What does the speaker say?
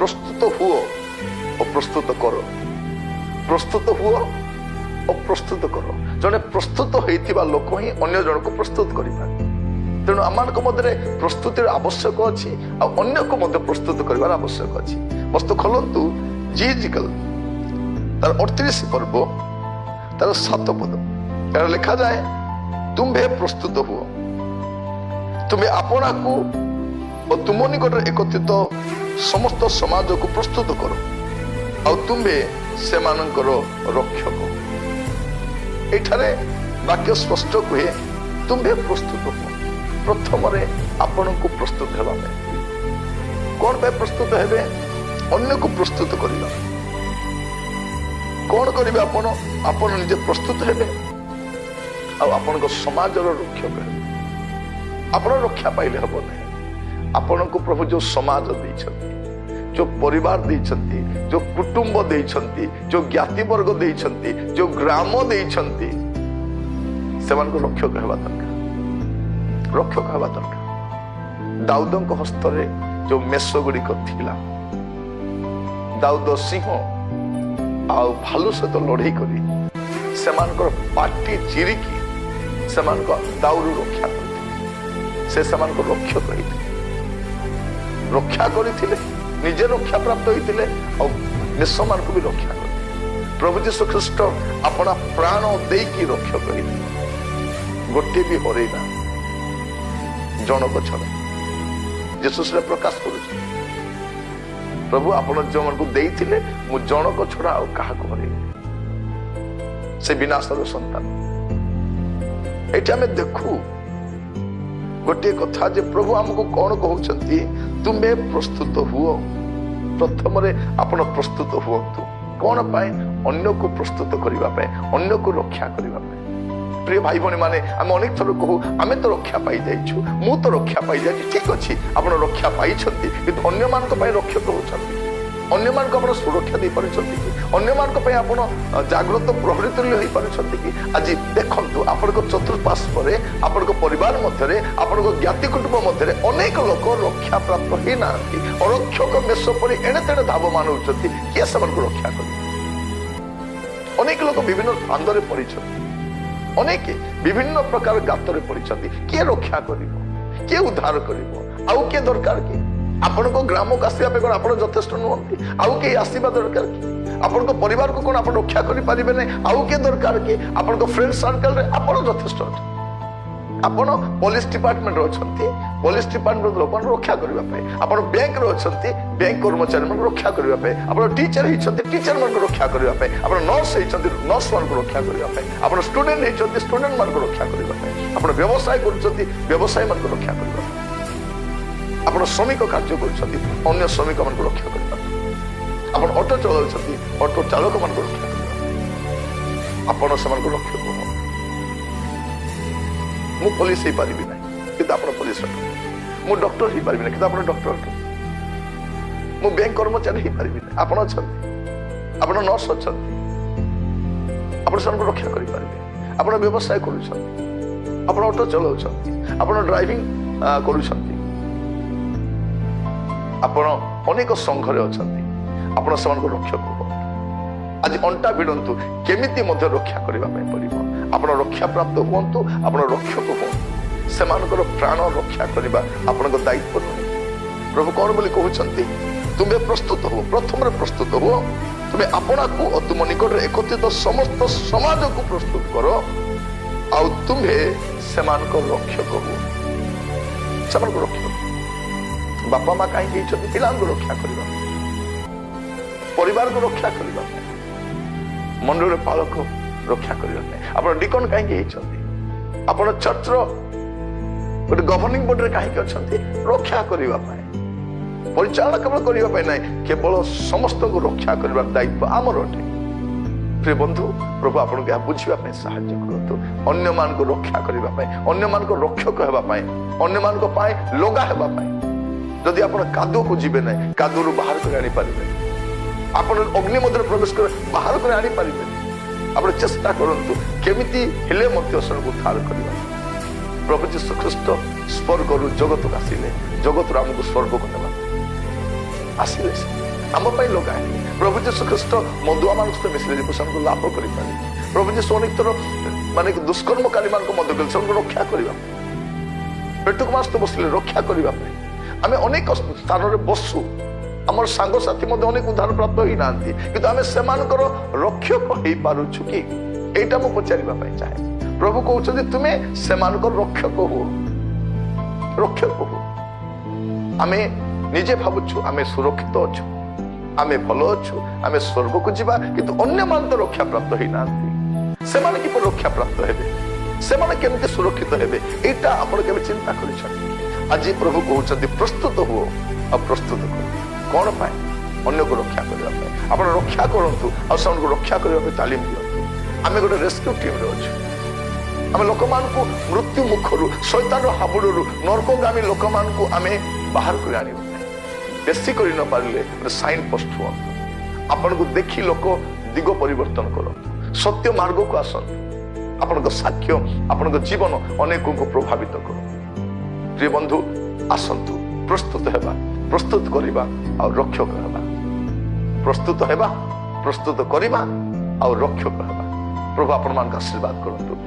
प्रस्तुत हुओ और प्रस्तुत करो, प्रस्तुत हुओ और प्रस्तुत करो। जने प्रस्तुत होइतिबा लोक ही अन्य जन को प्रस्तुत करिबा। तेणु आम मध्य प्रस्तुतिर आवश्यक अच्छी अन्य को मध्य प्रस्तुत कर आवश्यक अच्छी। वस्तु खोलतु जीजिकल तार 38 पर्व तार 7 पद यार लिखा जाए, तुम्भे प्रस्तुत हुओ, तुम्हें आपना को और तुम निकट एकत्रित समस्त समाज को प्रस्तुत करो और तुम्भे से रक्षक। एठारे वाक्य स्पष्ट कहे, तुम्भे प्रस्तुत हुओ। प्रथम आपण को प्रस्तुत हेबा में कौन पे प्रस्तुत हेबे? अन्य को प्रस्तुत करिबा। कौन करिबे? आपण निजे प्रस्तुत हेबे आ आपण को समाज रो रक्षक हेबे। आपण रक्षा पाइले हबो नहीं। आपण को प्रभु जो समाज दैछंती, जो परिवार दैछंती, जो कुटुंब दैछंती, जो ज्ञाति वर्ग दैछंती, जो ग्राम दैछंती, सेमान को रक्षक हेबा दरकार, रक्षक हेबा दरकार। दाऊद हस्त जो मेष गुड़िक थिला, दाऊद सिंह आउ भालू सहित लड़ाई करी सेमानकर पाटी चिरिकी सेमानकर दाऊरू रक्षा करथिले। से सेमानकर रक्षक रहिथिले, रक्षा करथिले, निजे रक्षा प्राप्त होइथिले और मेषमान को भी रक्षा करथिले। प्रभु यीशु ख्रीष्ट अपना प्राण देकी रक्षक रहिथिले। गोटे भी हरैना जनक छड़ा यीशु से प्रकाश करुछ, प्रभु आपण जो मन को देइथिले मु जनक छड़ा आ काहा को हरैबे से विनाशर संतान। एटा में देखू गोटे कथा जे प्रभु हमको कौन कहउछंती, तुमे प्रस्तुत हुओ। प्रथम रे आपण प्रस्तुत हुओतु। कौन पाए? अन्य को प्रस्तुत करिबा पाए, अन्य को रक्षा करिबा पाए। प्रिय भाई भौणी माने आम अनेक थर कहू आमे तो रक्षा पाई जाइछु, मु तो रक्षा पाई जाइछि। ठीक अछि, आपण रक्षा पाई छथि, किंतु अन्य मान को पाई रक्षक होछथि। अन्य मान को आपण सुरक्षा दे परिछथि कि? अन्य मान को पाई आपण जागृत प्रहरी तुल्य होई परिछथि कि? आज देखंतु आपण को चतुर्पार्श्व रे, आपण को परिवार मध्य रे, आपण को ज्ञाति कुटुंब मध्य रे अनेक लोक रक्षा प्राप्त होई नांती। अरक्षक मेष परि एणे तेणे धावमान होछथि, के समान को रक्षा करिबे? अनेक लोक विभिन्न फांदरे परिछथि, अनेक विभिन्न प्रकार गातरे पड़ती। किए रक्षा करिवो, किए उद्धार करिवो, आउ किए दरकार कि? आपण को ग्राम को आसिबा पे कोन आपण यथेष्ट नुहंती? आउ के आसीबा दरकार कि? आपण को परिवार को कोन आपण रक्षा करि परिबे नै? आउ के दरकार कि? आपण को फ्रेंड सर्कल रे आपण यथेष्ट अछि। आपण पुलिस डिपार्टमेंट रो छथि, पुलिस डिपार्टमेंट लोक रक्षा करिबा पे। आपण बैंक रो छथि, बैंक कर्मचारी मन रक्षा करिबा पे। आपण टीचर हि छथि, टीचर मन रक्षा करिबा पे। आपण नर्स हि छथि, नर्स मन रक्षा करिबा पे। आपण स्टूडेंट हि छथि, स्टूडेंट मन रक्षा करिबा पे। आपण व्यवसाय करछथि, व्यवसाय मन रक्षा करिबा पे। आपण श्रमिक कार्य करछथि, अन्य श्रमिक मन रक्षा करिबा पे। आपण ऑटो चलाउछथि, ऑटो चालक मन रक्षा करिबा पे। आपण समान रक्षा करिबा। मु पुलिस ही पारिबि नै, किंतु आपण पुलिस अटो। मु डॉक्टर ही पारिबि नै, किंतु आपण डॉक्टर अटो। मु बैंक कर्मचारी ही पारिबि नै, आपण अछथि। आपण नर्स अछथि, आपण सबको रक्षा करि पारिबे। आपण व्यवसाय करूछथि, आपण ऑटो चलाउछथि, आपण ड्राइविंग करूछथि, आपण अनेक संघरे अछथि, आपण सबको रक्षा करबो। आज अंटा भिड़ंतु केमिति मध्य रक्षा करिबा पय पड़िबो। आपण रक्षा प्राप्त हुअंतु, आपण रक्षक हुअंतु। सेमानकर प्राण रक्षा करिबा आपनक दायित्व नहीं। प्रभु कौन बोली कहउछंती, तुमे प्रस्तुत हो। प्रथम रे प्रस्तुत हो, तुमे आपना को और तुम निकट एकत्रित समस्त समाज को प्रस्तुत करो आ तुमे सेमानक रक्षक हो। सेमानक रक्षक बापा माँ कहीं छथि पिला को रक्षा करिबा, परिवार को रक्षा करिबा, मंडल पालक रक्षा करिबा। आपण डिकन कहीं छथि, आपण चर्च रो गोटे गवर्निंग बोर्ड रे कहीं अछंती रक्षा करिबा पाए, परिचालन केवल करिबा पाए नै, केवल समस्त को रक्षा करिबा दायित्व आमर अटे। प्रिय बंधु, प्रभु आपन के बुझिबा पाए सहायता करतो। अन्य मान को रक्षा करिबा पाए, अन्य मान को रक्षक हेबा पाए, अन्य मान को पाए लगा हेबा पाए। जदि आपण कादो को जिबे नै, कादो रु बाहर कर आनी पारिबे। आपण अग्नि मध्य प्रवेश कर बाहर कर आनी पारिबे। आपण चेष्टा करंतु केमिति हेले मध्य सन को उद्धार करिबा। प्रभु यीशु ख्रीष्ट स्वर्ग रु जगत आसिले, जगत रु हमको स्वर्ग को नेबा आसिले। आम लगाए प्रभु जीशु ख्रीस्ट मधुआ मान सहित मिसले जीवन को लाभ कर प्रभु जीशु अनेक थर माने दुष्कर्मकारी मान रक्षा करने पेटुक मास बसले रक्षा करने आम अनेक स्थान बसु आम सांग साथी अनेक उद्धार प्राप्त ही ना कि आम से रक्षक हो पार्छु कि यहीटा मुझे पचारे चाहे प्रभु कहते तुम्हें से रक्षक हो आम निजे भावुछु आम सुरक्षित अच्छु आम भल अच्छु आम स्वर्ग को जीवा किंतु अन्य मान तो रक्षा प्राप्त ही ना से किपर रक्षा प्राप्त हेबे से केमती सुरक्षित हेबे एटा आपण केबे चिंता करिछन आज प्रभु कहउछन प्रस्तुत हो आ प्रस्तुत करो कौन पाए अन्य को रक्षा करबा पाए आपण रक्षा करंतु आ सन को रक्षा करबा पे तालीम दियंतु आमे गोटे रेस्क्यू टीम रे अछु आमे लोक मान को मृत्यु मुखरु शैतान रो हाबुडरु नरकगामी लोक मान को आमे बाहर कर आनिबो बेसी करि न पारले साइन पोस्ट हो आपण को देखि लोक दिग परिवर्तन करो सत्य मार्ग को आसन आपण साक्ष्य आपण जीवन अनेक को प्रभावित करो प्रिय बंधु आसंतु प्रस्तुत हेबा प्रस्तुत करिबा और रक्षक हेबा प्रस्तुत हेबा प्रस्तुत करिबा और रक्षक हेबा प्रभु आपण मान आशीर्वाद करंतु।